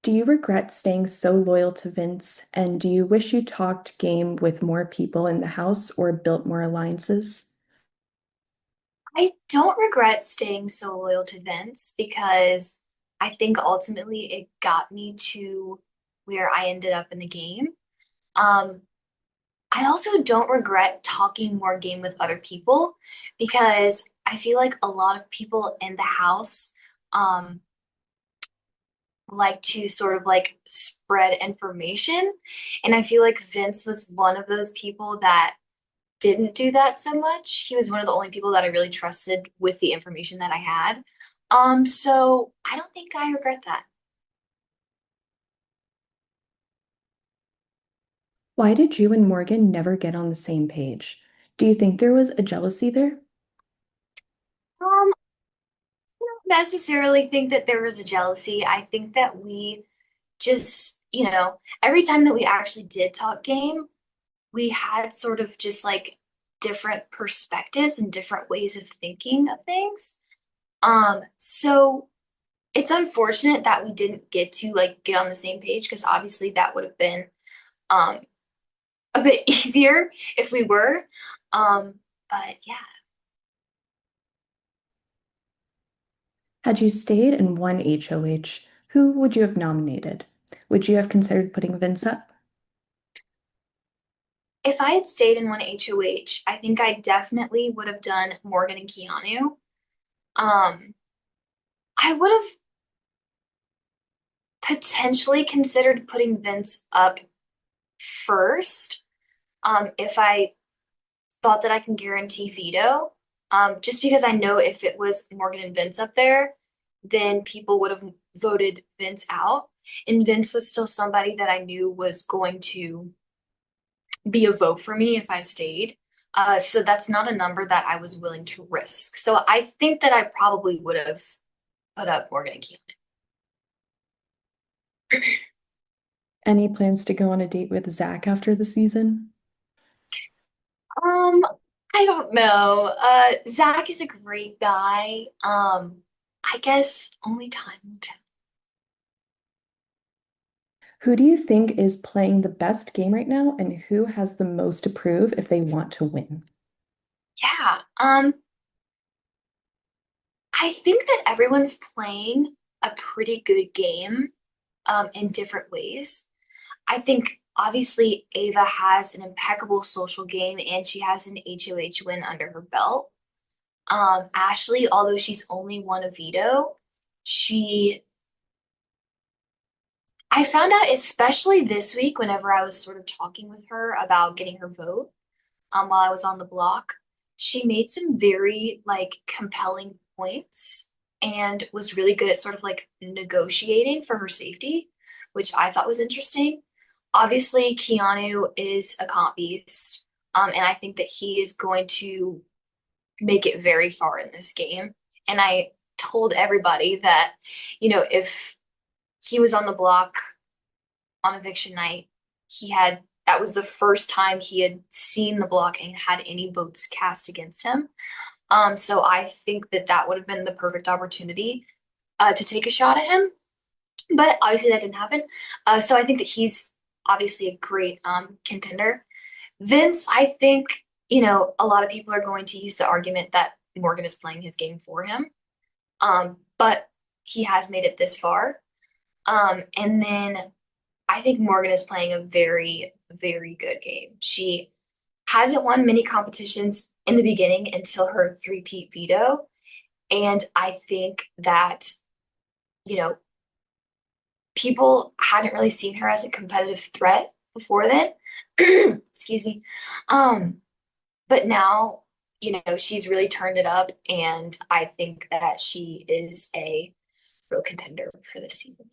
Do you regret staying so loyal to Vince? And do you wish you talked game with more people in the house or built more alliances? I don't regret staying so loyal to Vince because I think ultimately it got me to where I ended up in the game. Um, I also don't regret talking more game with other people because I feel like a lot of people in the house um, like to sort of like spread information. And I feel like Vince was one of those people that didn't do that so much. He was one of the only people that I really trusted with the information that I had. So I don't think I regret that. Why did you and Morgan never get on the same page? Do you think there was a jealousy there? I don't necessarily think that there was a jealousy. I think that we just, every time that we actually did talk game, we had sort of just like different perspectives and different ways of thinking of things. So it's unfortunate that we didn't get to like get on the same page because obviously that would have been um a bit easier if we were. But yeah, Had you stayed in one HOH, who would you have nominated? Would you have considered putting Vince up? if I had stayed in one HOH, I think I definitely would have done Morgan and Keanu. Um, I would have potentially considered putting Vince up first, if I thought that I can guarantee veto. Just because I know if it was Morgan and Vince up there, then people would have voted Vince out. And Vince was still somebody that I knew was going to be a vote for me if I stayed. So that's not a number that I was willing to risk. So I think that I probably would have put up Morgan and Keelan. Any plans to go on a date with Zach after the season? Um, I don't know. Zach is a great guy. I guess only time will tell. Who do you think is playing the best game right now, and who has the most to prove if they want to win? Yeah. I think that everyone's playing a pretty good game, in different ways. I think obviously Ava has an impeccable social game and she has an HOH win under her belt. Ashley, although she's only won a veto, she I found out especially this week whenever I was sort of talking with her about getting her vote, while I was on the block, she made some very like compelling points and was really good at sort of like negotiating for her safety, which I thought was interesting. Obviously, Keanu is a comp beast, and I think that he is going to make it very far in this game. And I told everybody that, if he was on the block on eviction night, he had that was the first time he had seen the block and had any votes cast against him. So I think that that would have been the perfect opportunity to take a shot at him. But obviously that didn't happen. So I think that he's obviously a great contender. Vince, I think, a lot of people are going to use the argument that Morgan is playing his game for him. But he has made it this far. And then I think Morgan is playing a very, very good game. She hasn't won many competitions in the beginning until her three-peat veto. And I think that, you know, people hadn't really seen her as a competitive threat before then. Excuse me. Um, but now, she's really turned it up, and I think that she is a real contender for this season.